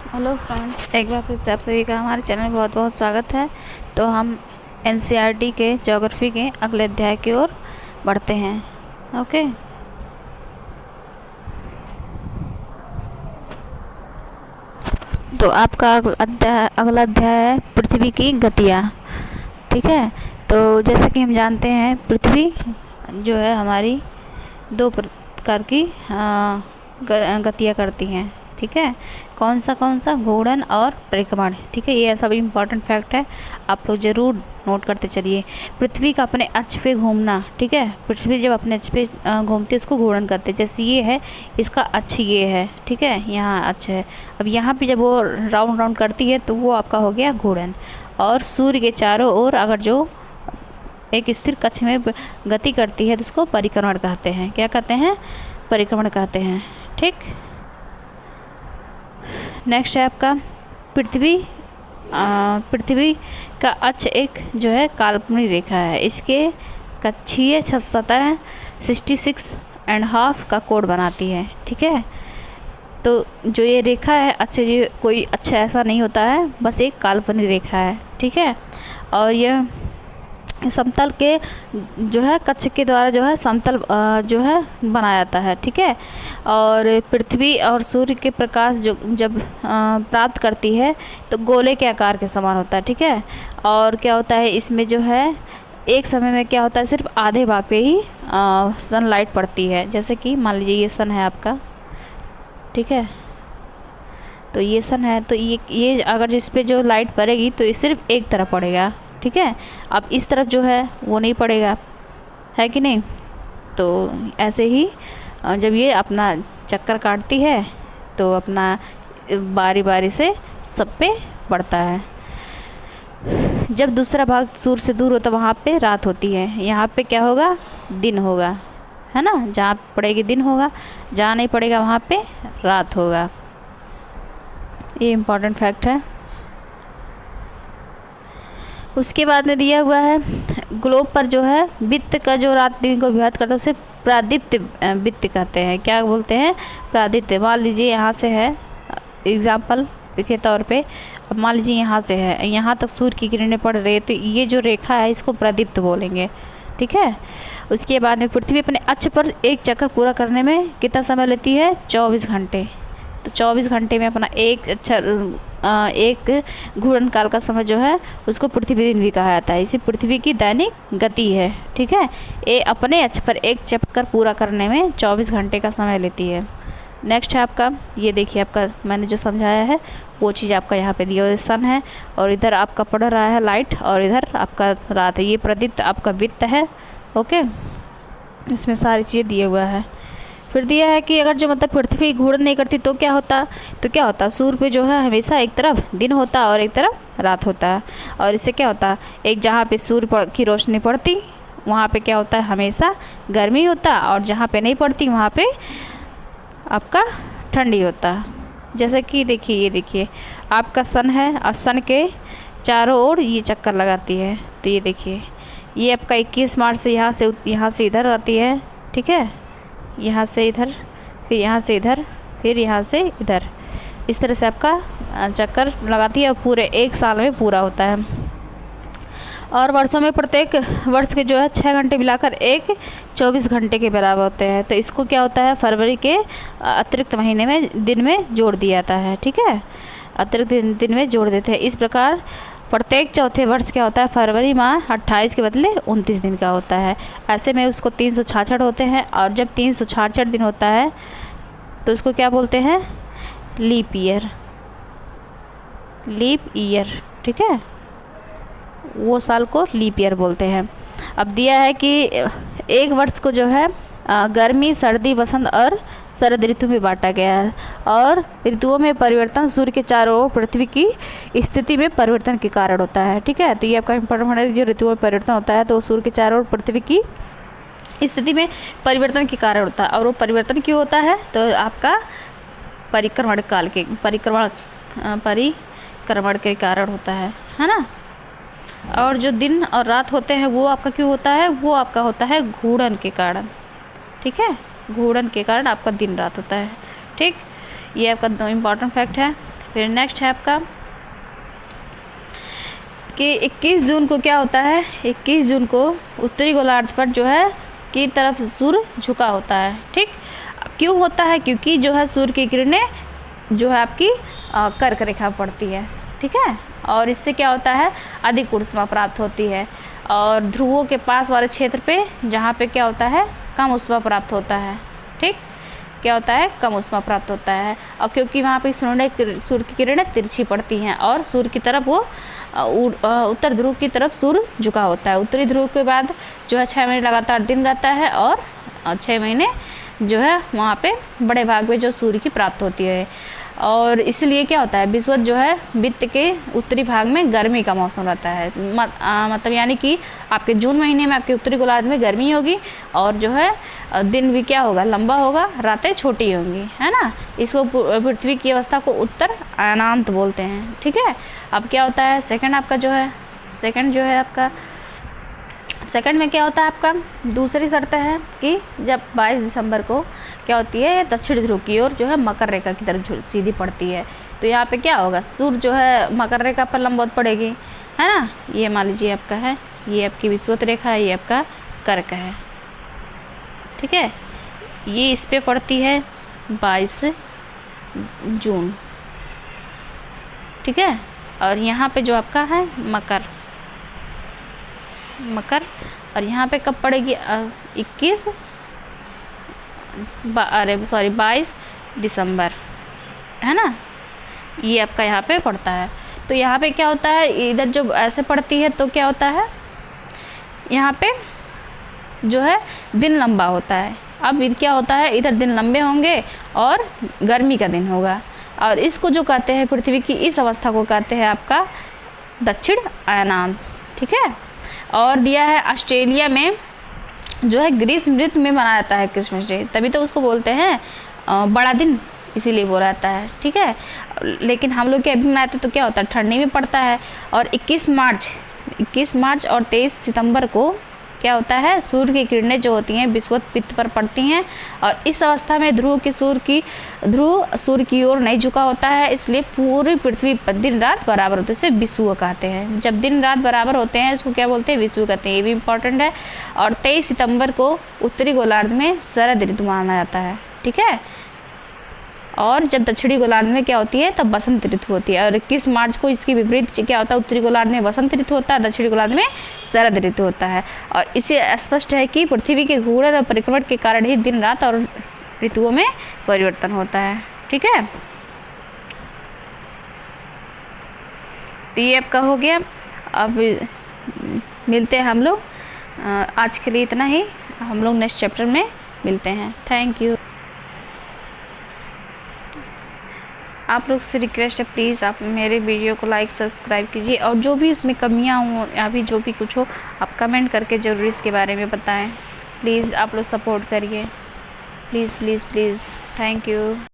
Hello friends, एक बार फिर से आप सभी का हमारे चैनल में बहुत बहुत स्वागत है। तो हम एनसीईआरटी के ज्योग्राफी के अगले अध्याय की ओर बढ़ते हैं। ओके, तो आपका अगला अध्याय है पृथ्वी की गतियाँ। ठीक है, तो जैसे कि हम जानते हैं पृथ्वी जो है हमारी दो प्रकार की गतियाँ करती हैं। ठीक है, कौन सा घूर्णन और परिक्रमण। ठीक है, ये सब इम्पॉर्टेंट फैक्ट है, आप लोग ज़रूर नोट करते चलिए। पृथ्वी का अपने अक्ष पे घूमना। ठीक है, पृथ्वी जब अपने अक्ष पे घूमती है उसको घूर्णन करते हैं। जैसे ये है, इसका अक्ष ये है। ठीक है, यहाँ अक्ष है। अब यहाँ पे जब वो राउंड राउंड करती है तो वो आपका हो गया घूर्णन। और सूर्य के चारों ओर अगर जो एक स्थिर कक्ष में गति करती है तो उसको परिक्रमण कहते हैं। क्या कहते हैं? परिक्रमण कहते हैं। ठीक, नेक्स्ट है आपका पृथ्वी का अक्ष एक जो है काल्पनिक रेखा है। इसके कक्षीय सतह 66.5 का कोण बनाती है। ठीक है, तो जो ये रेखा है अक्ष, ये कोई अक्ष ऐसा नहीं होता है, बस एक काल्पनिक रेखा है। ठीक है, और यह समतल के जो है कक्ष के द्वारा जो है समतल जो है बनाया जाता है। ठीक है, और पृथ्वी और सूर्य के प्रकाश जो जब प्राप्त करती है तो गोले के आकार के समान होता है। ठीक है, और क्या होता है इसमें जो है एक समय में क्या होता है, सिर्फ आधे भाग पे ही सनलाइट पड़ती है। जैसे कि मान लीजिए ये सन है आपका। ठीक है, तो ये सन है, तो ये अगर इस पर जो लाइट पड़ेगी तो ये सिर्फ एक तरफ पड़ेगा। ठीक है, अब इस तरफ जो है वो नहीं पड़ेगा, है कि नहीं। तो ऐसे ही जब ये अपना चक्कर काटती है तो अपना बारी बारी से सब पे पड़ता है। जब दूसरा भाग सूर्य से दूर होता वहाँ पे रात होती है, यहाँ पे क्या होगा, दिन होगा, है ना। जहाँ पड़ेगी दिन होगा, जहाँ नहीं पड़ेगा वहाँ पे रात होगा। ये इम्पॉर्टेंट फैक्ट है। उसके बाद में दिया हुआ है ग्लोब पर जो है वृत्त का जो रात दिन को विभाजित करता है उसे प्रादीप्त वृत्त कहते हैं। क्या बोलते हैं? प्रादीप्त। मान लीजिए यहाँ से है, एग्जाम्पल के तौर पे, अब मान लीजिए यहाँ से है, यहाँ तक सूर्य की किरणें पड़ रही है तो ये जो रेखा है इसको प्रदीप्त बोलेंगे। ठीक है, उसके बाद में पृथ्वी अपने अक्ष पर एक चक्कर पूरा करने में कितना समय लेती है? 24 घंटे। तो 24 घंटे में अपना एक घूर्णन काल का समय जो है उसको पृथ्वी दिन भी कहा जाता है। इसे पृथ्वी की दैनिक गति है। ठीक है, ये अपने अक्ष पर एक चक्कर पूरा करने में 24 घंटे का समय लेती है। नेक्स्ट है आपका, ये देखिए आपका मैंने जो समझाया है वो चीज़ आपका यहाँ पे दिया हुआ सन है, और इधर आपका पड़ रहा है लाइट, और इधर आपका रात है। ये प्रदीप्त आपका वृत्त है। ओके, इसमें सारी चीज़ें दिए हुआ है। फिर दिया है कि अगर जो मतलब पृथ्वी घूर्णन नहीं करती तो क्या होता, सूर्य पे जो है हमेशा एक तरफ दिन होता और एक तरफ रात होता। और इससे क्या होता, एक जहाँ पे सूर्य की रोशनी पड़ती वहाँ पे क्या होता है, हमेशा गर्मी होता, और जहाँ पे नहीं पड़ती वहाँ पे आपका ठंडी होता। जैसे कि देखिए, ये देखिए आपका सन है और सन के चारों ओर ये चक्कर लगाती है। तो ये देखिए, ये आपका 21 मार्च से यहाँ से इधर आती है। ठीक है, यहाँ से इधर, फिर यहाँ से इधर, फिर यहाँ से इधर, इस तरह से आपका चक्कर लगाती है और पूरे एक साल में पूरा होता है। और वर्षों में प्रत्येक वर्ष के जो है 6 घंटे मिलाकर एक 24 घंटे के बराबर होते हैं। तो इसको क्या होता है, फरवरी के अतिरिक्त महीने में दिन में जोड़ दिया जाता है। ठीक है, अतिरिक्त दिन में जोड़ देते हैं। इस प्रकार प्रत्येक चौथे वर्ष क्या होता है, फरवरी माह 28 के बदले 29 दिन का होता है। ऐसे में उसको 366 होते हैं, और जब 366 दिन होता है तो उसको क्या बोलते हैं, लीप ईयर। लीप ईयर, ठीक है, वो साल को लीप ईयर बोलते हैं। अब दिया है कि एक वर्ष को जो है गर्मी, सर्दी, वसंत और शरद ऋतु में बांटा गया है, और ऋतुओं में परिवर्तन सूर्य के चारों ओर पृथ्वी की स्थिति में परिवर्तन के कारण होता है। ठीक है, तो ये आपका इम्पोर्टेंट है, जो ऋतुओं में परिवर्तन होता है तो सूर्य के चारों ओर पृथ्वी की स्थिति में परिवर्तन के कारण होता है। और वो परिवर्तन क्यों होता है, तो आपका परिक्रमण के कारण होता है ना। और जो दिन और रात होते हैं वो आपका क्यों होता है, वो आपका होता है घूर्णन के कारण। ठीक है, घूर्णन के कारण आपका दिन रात होता है। ठीक, ये आपका दो इम्पॉर्टेंट फैक्ट है। फिर नेक्स्ट है आपका कि 21 जून को क्या होता है, 21 जून को उत्तरी गोलार्ध पर जो है की तरफ सूर्य झुका होता है। ठीक, क्यों होता है? क्योंकि जो है सूर्य की किरणें जो है आपकी कर्क रेखा पड़ती है। ठीक है, और इससे क्या होता है, अधिक ऊष्मा प्राप्त होती है। और ध्रुवों के पास वाले क्षेत्र पे जहाँ पे क्या होता है, कम ऊष्मा प्राप्त होता है। ठीक, क्या होता है, कम ऊष्मा प्राप्त होता है। और क्योंकि वहाँ पे सूर्य की किरणें तिरछी पड़ती हैं और सूर्य की तरफ वो उत्तर ध्रुव की तरफ सूर्य झुका होता है। उत्तरी ध्रुव के बाद जो है 6 महीने लगातार दिन रहता है और 6 महीने जो है वहाँ पे बड़े भाग में जो सूर्य की प्राप्त होती है। और इसलिए क्या होता है, विषुवत जो है वित्त के उत्तरी भाग में गर्मी का मौसम रहता है। मतलब यानी कि आपके जून महीने में आपके उत्तरी गोलार्ध में गर्मी होगी और जो है दिन भी क्या होगा, लंबा होगा, रातें छोटी होंगी, है ना। इसको पृथ्वी की अवस्था को उत्तर अयनांत बोलते हैं। ठीक है, अब क्या होता है सेकंड आपका जो है, सेकंड जो है आपका, सेकंड में क्या होता है आपका, दूसरी शर्त है कि जब 22 दिसंबर को क्या होती है, दक्षिण ध्रुव की ओर जो है मकर रेखा की तरफ सीधी पड़ती है। तो यहाँ पे क्या होगा, सूर्य जो है मकर रेखा पर लंबवत पड़ेगी, है ना। ये मान लीजिए आपका है, ये आपकी विषुवत रेखा है, ये आपका कर्क है। ठीक है, ये इस पे पड़ती है 22 जून। ठीक है, और यहाँ पे जो आपका है मकर, और यहाँ पे कब पड़ेगी, 22 दिसंबर, है ना। ये आपका यहाँ पे पड़ता है। तो यहाँ पे क्या होता है, इधर जो ऐसे पड़ती है तो क्या होता है, यहाँ पे जो है दिन लंबा होता है। अब क्या होता है, इधर दिन लंबे होंगे और गर्मी का दिन होगा, और इसको जो कहते हैं, पृथ्वी की इस अवस्था को कहते हैं आपका दक्षिण अयनांत। ठीक है, और दिया है ऑस्ट्रेलिया में जो है ग्रीष्म ऋतु में मनाया जाता है क्रिसमस डे, तभी तो उसको बोलते हैं बड़ा दिन, इसीलिए वो रहता है। ठीक है, लेकिन हम लोग के अभी मनाते तो क्या होता है, ठंडी में पड़ता है। और 21 मार्च और 23 सितंबर को क्या होता है, सूर्य की किरणें जो होती हैं विषुवत वित्त पर पड़ती हैं, और इस अवस्था में ध्रुव सूर्य की ओर नहीं झुका होता है, इसलिए पूरी पृथ्वी पर दिन रात बराबर होते हैं, इसे विषुव कहते हैं। जब दिन रात बराबर होते हैं इसको क्या बोलते हैं, विषुव कहते हैं। ये भी इम्पोर्टेंट है। और 23 सितंबर को उत्तरी गोलार्ध में शरद ऋतु माना जाता है। ठीक है, और जब दक्षिणी गोलार्ध में क्या होती है, तब बसंत ऋतु होती है। और 21 मार्च को इसकी विपरीत क्या होता है, उत्तरी गोलार्ध में बसंत ऋतु होता है, दक्षिणी गोलार्ध में शरद ऋतु होता है। और इससे स्पष्ट है कि पृथ्वी के घूर्णन और परिक्रमण के कारण ही दिन रात और ऋतुओं में परिवर्तन होता है। ठीक है, तो ये आपका हो गया। अब मिलते हैं हम लोग, आज के लिए इतना ही, हम लोग नेक्स्ट चैप्टर में मिलते हैं। Thank you. आप लोग से रिक्वेस्ट है, प्लीज़ आप मेरे वीडियो को लाइक सब्सक्राइब कीजिए, और जो भी इसमें कमियां हों या भी जो भी कुछ हो आप कमेंट करके ज़रूर इसके बारे में बताएं। प्लीज़ आप लोग सपोर्ट करिए, please please please. Thank you.